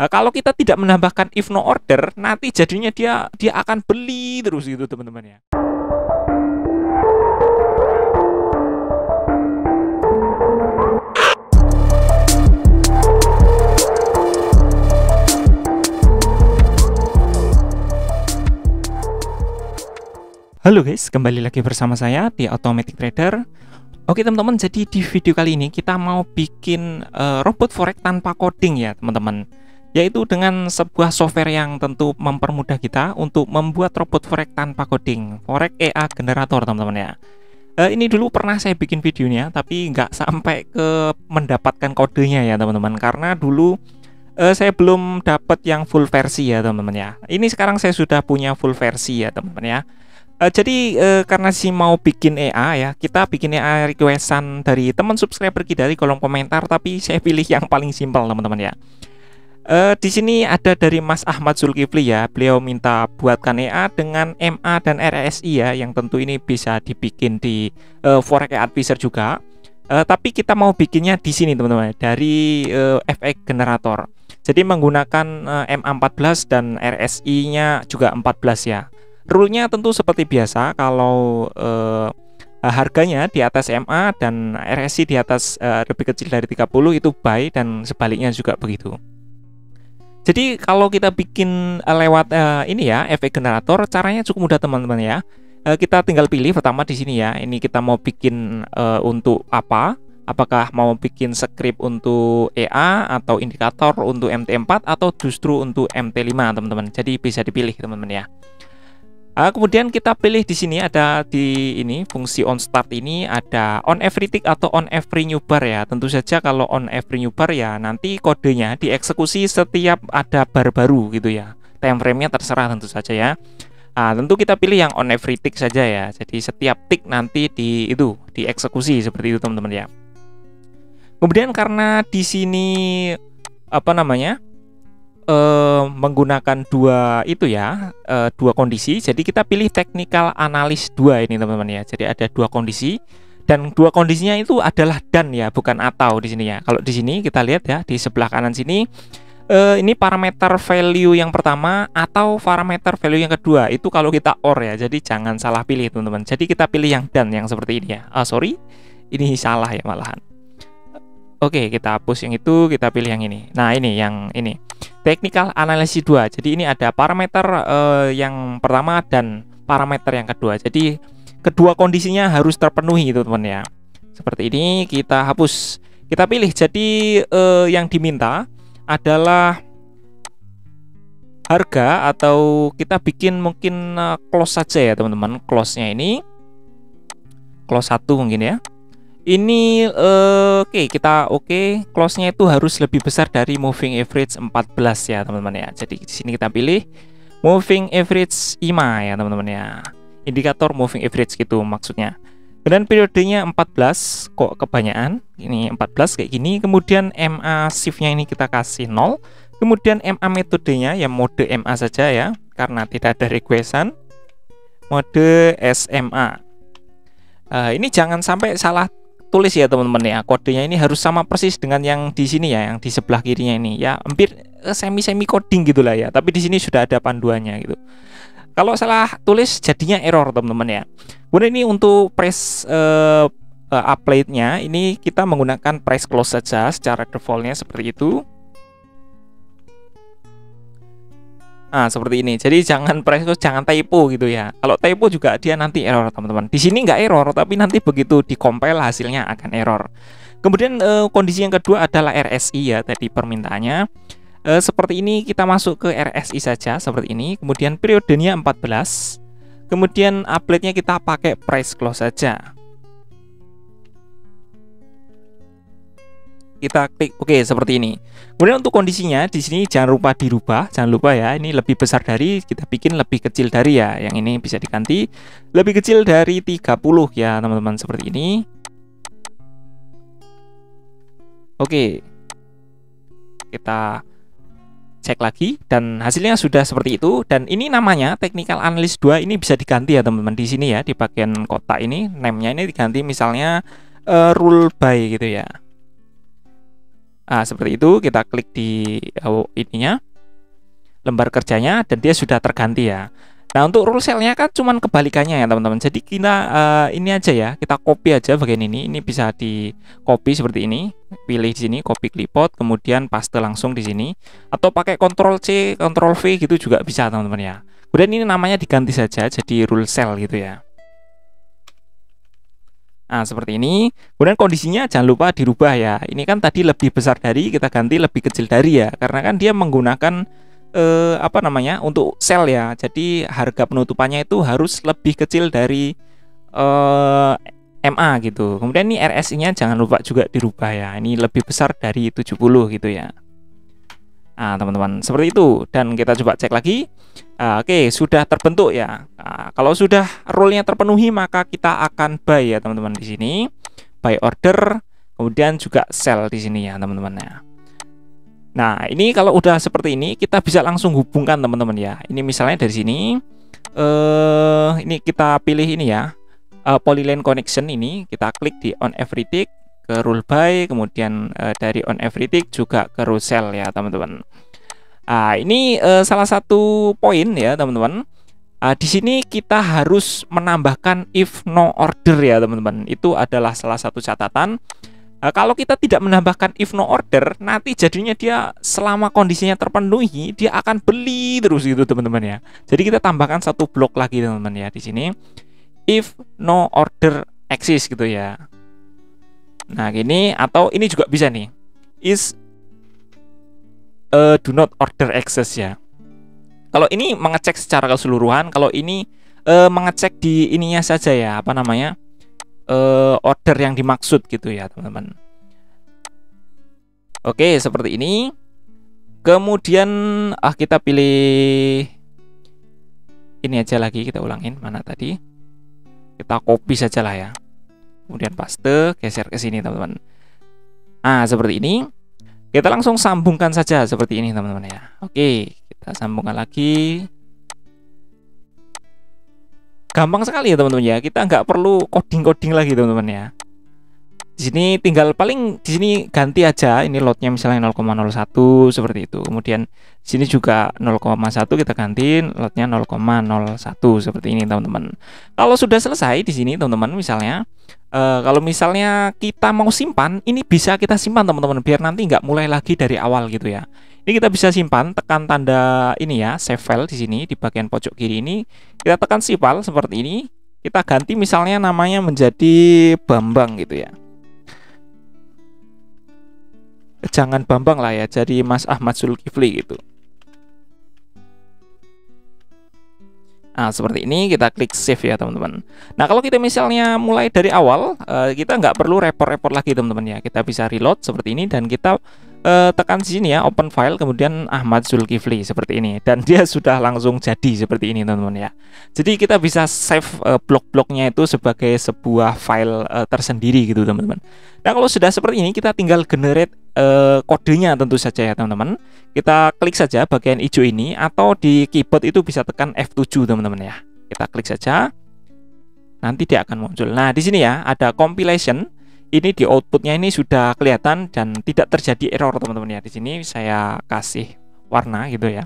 Kalau kita tidak menambahkan if no order, nanti jadinya dia akan beli terus gitu teman-teman ya. Halo guys, kembali lagi bersama saya di Automatic Trader. Oke teman-teman, jadi di video kali ini kita mau bikin robot forex tanpa coding ya teman-teman. Yaitu dengan sebuah software yang tentu mempermudah kita untuk membuat robot forex tanpa coding, Forex EA Generator teman-teman ya. Ini dulu pernah saya bikin videonya, tapi nggak sampai ke mendapatkan kodenya ya teman-teman. Karena dulu saya belum dapat yang full versi ya teman-teman ya. Ini sekarang saya sudah punya full versi ya teman-teman ya. Jadi karena sih mau bikin EA ya, kita bikin EA requestan dari teman subscriber kita dari kolom komentar, tapi saya pilih yang paling simpel teman-teman ya. Di sini ada dari Mas Ahmad Zulkifli ya, beliau minta buatkan EA dengan MA dan RSI ya, yang tentu ini bisa dibikin di Forex Advisor juga. Tapi kita mau bikinnya di sini teman-teman, dari FX Generator. Jadi menggunakan MA14 dan RSI-nya juga 14 ya. Rule-nya tentu seperti biasa, kalau harganya di atas MA dan RSI di atas lebih kecil dari 30 itu buy, dan sebaliknya juga begitu. Jadi kalau kita bikin lewat ini ya, FX Generator, caranya cukup mudah teman-teman ya. Kita tinggal pilih pertama di sini ya. Ini kita mau bikin untuk apa? Apakah mau bikin script untuk EA atau indikator untuk MT4 atau justru untuk MT5 teman-teman. Jadi bisa dipilih teman-teman ya. Kemudian kita pilih di sini ada di ini fungsi on start, ini ada on every tick atau on every new bar ya. Tentu saja kalau on every new bar ya nanti kodenya dieksekusi setiap ada bar baru gitu ya. Time frame-nya terserah tentu saja ya. Tentu kita pilih yang on every tick saja ya. Jadi setiap tick nanti dieksekusi seperti itu teman-teman ya. Kemudian karena di sini apa namanya? Menggunakan dua kondisi, jadi kita pilih technical analysis 2 ini teman-teman ya. Jadi ada dua kondisi, dan dua kondisinya itu adalah dan ya, bukan atau di sini ya. Kalau di sini kita lihat ya, di sebelah kanan sini ini parameter value yang pertama atau parameter value yang kedua itu kalau kita or ya. Jadi jangan salah pilih teman-teman. Jadi kita pilih yang dan yang seperti ini ya. Sorry, ini salah ya malahan. Oke, kita hapus yang itu, kita pilih yang ini. Nah, ini yang ini. Technical Analysis 2. Jadi ini ada parameter yang pertama dan parameter yang kedua. Jadi kedua kondisinya harus terpenuhi itu teman ya. Seperti ini, kita hapus. Kita pilih. Jadi yang diminta adalah harga, atau kita bikin mungkin close saja ya teman-teman. Close-nya ini close 1 mungkin ya. Ini oke, kita close-nya itu harus lebih besar dari moving average 14 ya teman-teman ya. Jadi di sini kita pilih moving average 5 ya teman-teman ya. Indikator moving average gitu maksudnya. Dan periodenya 14, kok kebanyakan. Ini 14 kayak gini. Kemudian MA shift-nya ini kita kasih 0. Kemudian MA metodenya ya mode MA saja ya, karena tidak ada requestan. Mode SMA. Ini jangan sampai salah tulis ya teman-teman ya. Kodenya ini harus sama persis dengan yang di sini ya, yang di sebelah kirinya ini ya, hampir semi coding gitulah ya, tapi di sini sudah ada panduannya gitu. Kalau salah tulis jadinya error teman-teman ya. Kemudian ini untuk price apply-nya ini kita menggunakan price close saja secara defaultnya seperti itu. Seperti ini. Jadi jangan price close, jangan typo gitu ya. Kalau typo juga dia nanti error teman-teman. Di sini nggak error, tapi nanti begitu di-compile hasilnya akan error. Kemudian kondisi yang kedua adalah RSI ya, tadi permintaannya. Seperti ini, kita masuk ke RSI saja seperti ini. Kemudian periodenya 14. Kemudian apply-nya kita pakai price close saja. Kita klik oke seperti ini. Kemudian untuk kondisinya di sini jangan lupa dirubah, jangan lupa ya, ini lebih besar dari, kita bikin lebih kecil dari ya. Yang ini bisa diganti lebih kecil dari 30 ya teman-teman, seperti ini. Oke. Kita cek lagi dan hasilnya sudah seperti itu, dan ini namanya Technical Analysis 2. Ini bisa diganti ya teman-teman di sini ya, di bagian kotak ini, name-nya ini diganti misalnya rule by gitu ya. Seperti itu, kita klik di ininya, lembar kerjanya, dan dia sudah terganti ya. Nah, untuk rule cell-nya kan cuman kebalikannya ya teman-teman. Jadi kita ini aja ya, kita copy aja bagian ini. Ini bisa di copy seperti ini. Pilih di sini copy clipboard, kemudian paste langsung di sini. Atau pakai Ctrl C, Ctrl V gitu juga bisa teman-teman ya. Kemudian ini namanya diganti saja jadi rule cell gitu ya. Nah, seperti ini. Kemudian kondisinya jangan lupa dirubah ya. Ini kan tadi lebih besar dari, kita ganti lebih kecil dari ya. Karena kan dia menggunakan apa namanya, untuk sel ya. Jadi harga penutupannya itu harus lebih kecil dari MA gitu. Kemudian ini RSI-nya jangan lupa juga dirubah ya. Ini lebih besar dari 70 gitu ya. Nah, teman-teman, seperti itu. Dan kita coba cek lagi. Oke, sudah terbentuk ya. Kalau sudah rule-nya terpenuhi, maka kita akan buy ya, teman-teman, di sini. Buy order, kemudian juga sell di sini ya, teman-teman ya. Nah, ini kalau udah seperti ini, kita bisa langsung hubungkan, teman-teman ya. Ini misalnya dari sini, ini kita pilih ini ya, polyline connection ini, kita klik di on every tick, ke rule buy, kemudian dari on every tick juga ke rule sell ya, teman-teman. Ini salah satu poin ya, teman-teman. Di sini kita harus menambahkan if no order ya, teman-teman. Itu adalah salah satu catatan. Kalau kita tidak menambahkan if no order, nanti jadinya dia selama kondisinya terpenuhi, dia akan beli terus gitu, teman-teman ya. Jadi kita tambahkan satu blok lagi, teman-teman ya, di sini. If no order exists gitu ya. Nah, gini, atau ini juga bisa nih. Is do not order access ya. Kalau ini mengecek secara keseluruhan, kalau ini mengecek di ininya saja ya, apa namanya? Order yang dimaksud gitu ya, teman-teman. Oke, seperti ini. Kemudian kita pilih ini aja lagi, kita ulangin mana tadi. Kita copy saja lah ya. Kemudian paste, geser ke sini, teman-teman. Seperti ini. Kita langsung sambungkan saja seperti ini, teman-teman ya. Oke, kita sambungkan lagi. Gampang sekali ya, teman-teman ya. Kita nggak perlu coding-coding lagi, teman-teman ya. Di sini tinggal paling di sini ganti aja ini lotnya misalnya 0,01 seperti itu. Kemudian di sini juga 0,1 kita ganti lotnya 0,01 seperti ini, teman-teman. Kalau sudah selesai di sini, teman-teman, misalnya kalau misalnya kita mau simpan, ini bisa kita simpan, teman-teman, biar nanti nggak mulai lagi dari awal gitu ya. Ini kita bisa simpan, tekan tanda ini ya, save file di sini di bagian pojok kiri ini. Kita tekan save file seperti ini. Kita ganti misalnya namanya menjadi Bambang gitu ya. Jangan Bambang lah ya, jadi Mas Ahmad Zulkifli gitu. Seperti ini, kita klik save ya, teman-teman. Nah, kalau kita misalnya mulai dari awal, kita nggak perlu repot-repot lagi, teman-teman ya. Kita bisa reload seperti ini dan kita tekan di sini ya, open file, kemudian Ahmad Zulkifli seperti ini, dan dia sudah langsung jadi seperti ini, teman-teman ya. Jadi kita bisa save blok-bloknya itu sebagai sebuah file tersendiri gitu, teman-teman. Nah, kalau sudah seperti ini, kita tinggal generate kodenya tentu saja ya, teman-teman. Kita klik saja bagian hijau ini, atau di keyboard itu bisa tekan F7, teman-teman ya. Kita klik saja, nanti dia akan muncul. Nah, di sini ya ada compilation. Ini di outputnya ini sudah kelihatan dan tidak terjadi error, teman-teman ya. Di sini saya kasih warna gitu ya.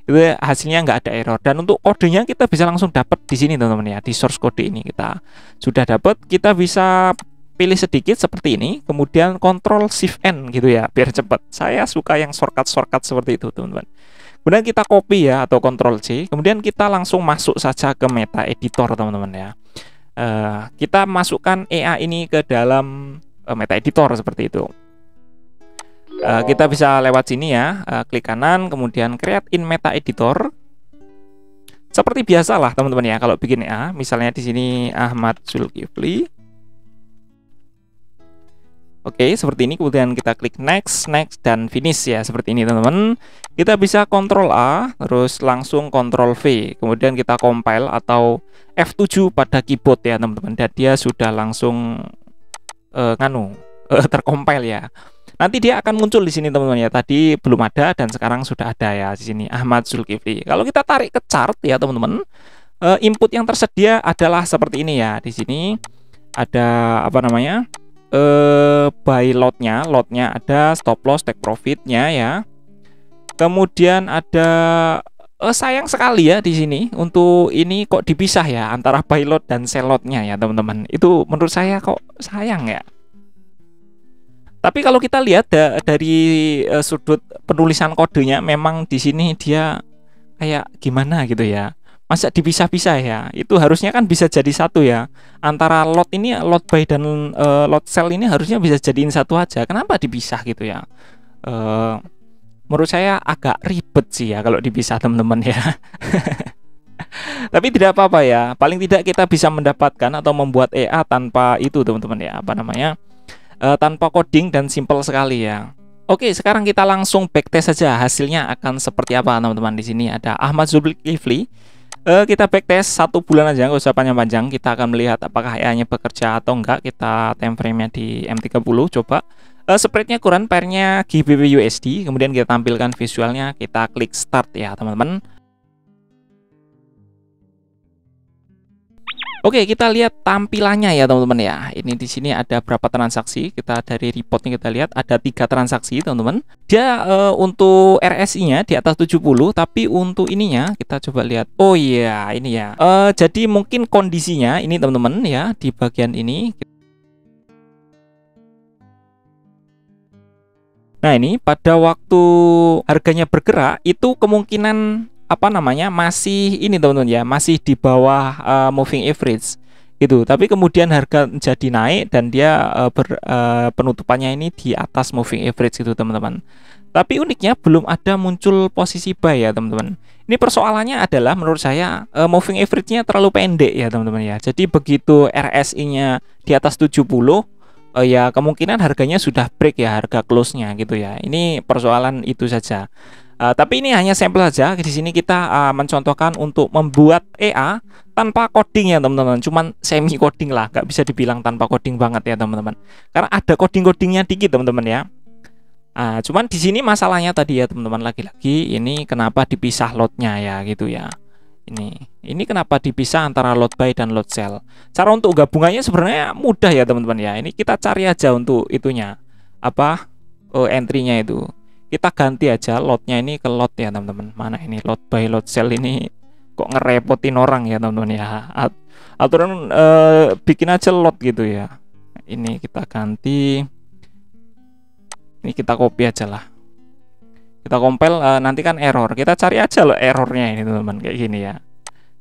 Itu hasilnya nggak ada error. Dan untuk kodenya kita bisa langsung dapat di sini, teman-teman ya. Di source kode ini kita sudah dapat. Kita bisa pilih sedikit seperti ini, kemudian Ctrl Shift N gitu ya, biar cepat. Saya suka yang shortcut seperti itu, teman-teman. Kemudian kita copy ya, atau Ctrl C. Kemudian kita langsung masuk saja ke meta editor, teman-teman ya. Kita masukkan EA ini ke dalam meta editor seperti itu. Kita bisa lewat sini ya, klik kanan, kemudian create in meta editor. Seperti biasa lah, teman-teman ya, kalau bikin EA, misalnya di sini Ahmad Zulkifli. Oke, seperti ini. Kemudian kita klik next, dan finish ya, seperti ini, teman-teman. Kita bisa Ctrl A, terus langsung Ctrl V. Kemudian kita compile atau F7 pada keyboard ya, teman-teman. Dan dia sudah langsung tercompile ya. Nanti dia akan muncul di sini, teman-teman ya. Tadi belum ada dan sekarang sudah ada ya di sini, Ahmad Zulkifli. Kalau kita tarik ke chart ya, teman-teman, input yang tersedia adalah seperti ini ya. Di sini ada apa namanya? buy lotnya ada, stop loss, take profitnya ya. Kemudian ada sayang sekali ya di sini untuk ini kok dipisah ya antara buy lot dan sell lotnya ya teman-teman. Itu menurut saya kok sayang ya. Tapi kalau kita lihat dari sudut penulisan kodenya, memang di sini dia kayak gimana gitu ya. Masa dipisah-pisah ya? Itu harusnya kan bisa jadi satu ya. Antara lot ini, lot buy dan lot sell ini harusnya bisa jadiin satu aja. Kenapa dipisah gitu ya? Menurut saya agak ribet sih ya kalau dipisah teman-teman ya. Tapi tidak apa-apa ya. Paling tidak kita bisa mendapatkan atau membuat EA tanpa itu teman-teman ya. Apa namanya? Tanpa coding dan simple sekali ya. Oke, sekarang kita langsung backtest saja. Hasilnya akan seperti apa teman-teman. Di sini ada Ahmad Zulkifli. Kita backtest 1 bulan aja, nggak usah panjang-panjang. Kita akan melihat apakah EA-nya bekerja atau enggak. Kita time frame-nya di M30 coba. Spreadnya kurang, pairnya GBP USD. Kemudian kita tampilkan visualnya, kita klik start ya teman-teman. Oke, kita lihat tampilannya ya teman-teman ya. Ini di sini ada berapa transaksi? Kita dari reportnya kita lihat ada 3 transaksi teman-teman. Dia untuk RSI-nya di atas 70, tapi untuk ininya kita coba lihat. Oh iya, ini ya. Jadi mungkin kondisinya ini teman-teman ya di bagian ini. Nah, ini pada waktu harganya bergerak itu kemungkinan apa namanya masih ini teman-teman ya, masih di bawah moving average gitu. Tapi kemudian harga jadi naik dan dia penutupannya ini di atas moving average gitu teman-teman. Tapi uniknya belum ada muncul posisi buy ya teman-teman. Ini persoalannya adalah menurut saya moving average-nya terlalu pendek ya teman-teman ya. Jadi begitu RSI-nya di atas 70, ya kemungkinan harganya sudah break ya, harga close-nya gitu ya. Ini persoalan itu saja. Tapi ini hanya sampel saja. Di sini kita mencontohkan untuk membuat EA tanpa coding ya teman-teman. Cuman semi coding lah, nggak bisa dibilang tanpa coding banget ya teman-teman. Karena ada coding-codingnya dikit teman-teman ya. Cuman di sini masalahnya tadi ya teman-teman, lagi-lagi ini kenapa dipisah lotnya ya gitu ya. Ini kenapa dipisah antara lot buy dan lot sell. Cara untuk gabungannya sebenarnya mudah ya teman-teman ya. Ini kita cari aja untuk itunya apa entry-nya itu. Kita ganti aja lotnya ini ke lot ya teman-teman. Mana ini lot buy lot sell ini kok ngerepotin orang ya teman-teman ya. Aturan bikin aja lot gitu ya. Ini kita ganti. Ini kita copy aja lah. Kita compile, nanti kan error. Kita cari aja loh errornya ini teman-teman kayak gini ya.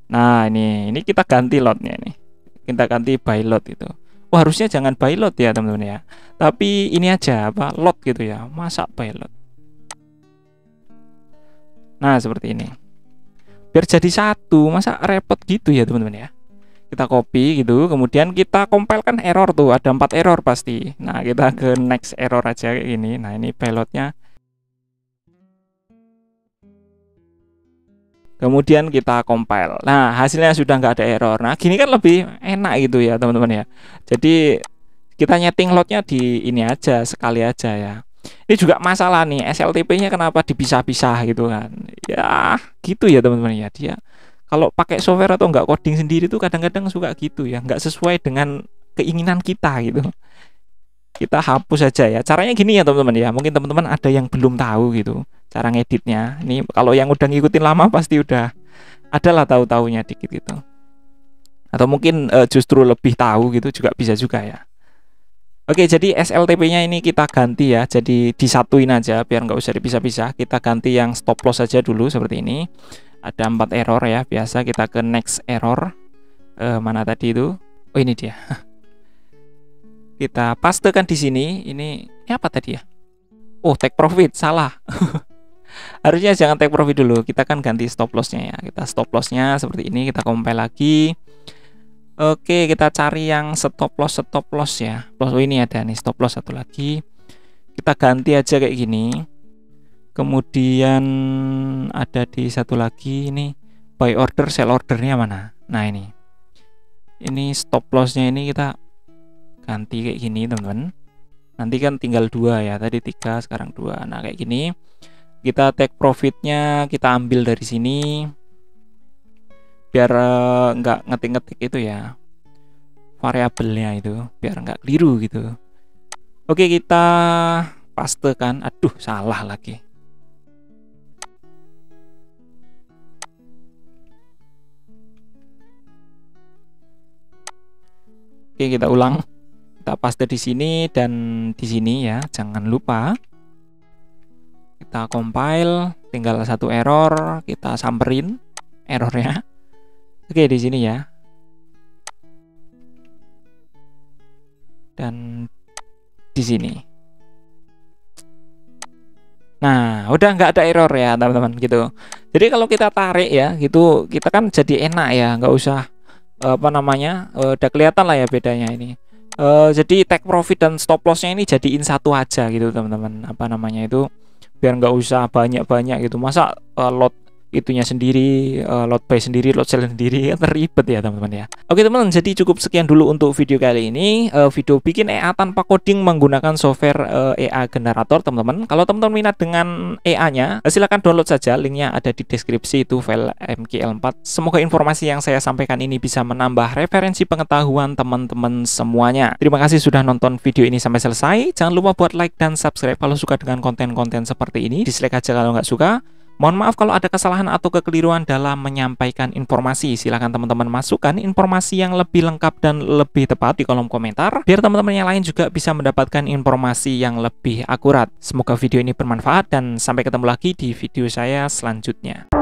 Nah, ini kita ganti lotnya ini. Kita ganti by lot itu. Oh, harusnya jangan by lot ya teman-teman ya. Tapi ini aja apa lot gitu ya. Masa by lot. Nah, seperti ini. Biar jadi satu, masa repot gitu ya teman-teman ya. Kita copy gitu, kemudian kita compile kan error tuh, ada 4 error pasti. Nah, kita ke next error aja kayak gini. Nah, ini by lotnya. Kemudian kita compile. Nah, hasilnya sudah nggak ada error. Nah, gini kan lebih enak gitu ya teman-teman ya. Jadi kita nyeting lotnya di ini aja, sekali aja ya. Ini juga masalah nih, SLTP-nya kenapa dipisah-pisah gitu kan. Ya gitu ya teman-teman ya. Dia kalau pakai software atau nggak coding sendiri tuh kadang-kadang suka gitu ya, nggak sesuai dengan keinginan kita gitu. Kita hapus saja ya. Caranya gini ya teman-teman ya. Mungkin teman-teman ada yang belum tahu gitu cara ngeditnya. Ini kalau yang udah ngikutin lama pasti udah adalah tahu-taunya dikit gitu. Atau mungkin justru lebih tahu gitu juga bisa juga ya. Oke, jadi SLTP-nya ini kita ganti ya. Jadi disatuin aja biar nggak usah dipisah-pisah. Kita ganti yang stop loss saja dulu seperti ini. Ada 4 error ya. Biasa kita ke next error. Mana tadi itu? Oh, ini dia. Kita pastekan di sini. Ini apa tadi ya? Oh, take profit, salah. Harusnya jangan take profit dulu. Kita kan ganti stop loss-nya ya. Kita stop loss-nya seperti ini, kita compile lagi. Oke, kita cari yang stop loss ya. Oh, ini ada nih stop loss satu lagi. Kita ganti aja kayak gini. Kemudian ada di satu lagi ini buy order, sell ordernya mana? Nah, ini stop loss-nya ini kita ganti kayak gini teman-teman. Nanti kan tinggal 2 ya, tadi 3 sekarang 2. Nah, kayak gini kita take profitnya kita ambil dari sini biar nggak ngetik-ngetik itu ya variabelnya itu, biar nggak keliru gitu. Oke, kita pastekan. Aduh, salah lagi. Oke, kita ulang. Kita paste di sini dan di sini ya. Jangan lupa. Kita compile, tinggal satu error, kita samperin errornya. Oke, di sini ya. Dan di sini. Nah, udah nggak ada error ya teman-teman gitu. Jadi kalau kita tarik ya gitu, kita kan jadi enak ya, nggak usah apa namanya, udah kelihatan lah ya bedanya ini. Jadi take profit dan stop lossnya ini jadiin satu aja gitu teman-teman. Apa namanya itu, biar nggak usah banyak-banyak gitu. Masa lot itunya sendiri, lot buy sendiri, lot sell sendiri, kan ribet ya teman-teman ya. Oke teman-teman, jadi cukup sekian dulu untuk video kali ini. Video bikin EA tanpa coding menggunakan software EA generator teman-teman. Kalau teman-teman minat dengan EA-nya, silahkan download saja, linknya ada di deskripsi, itu file MKL4. Semoga informasi yang saya sampaikan ini bisa menambah referensi pengetahuan teman-teman semuanya. Terima kasih sudah nonton video ini sampai selesai. Jangan lupa buat like dan subscribe kalau suka dengan konten-konten seperti ini. Dislike aja kalau nggak suka. Mohon maaf kalau ada kesalahan atau kekeliruan dalam menyampaikan informasi. Silahkan teman-teman masukkan informasi yang lebih lengkap dan lebih tepat di kolom komentar, biar teman-teman yang lain juga bisa mendapatkan informasi yang lebih akurat. Semoga video ini bermanfaat dan sampai ketemu lagi di video saya selanjutnya.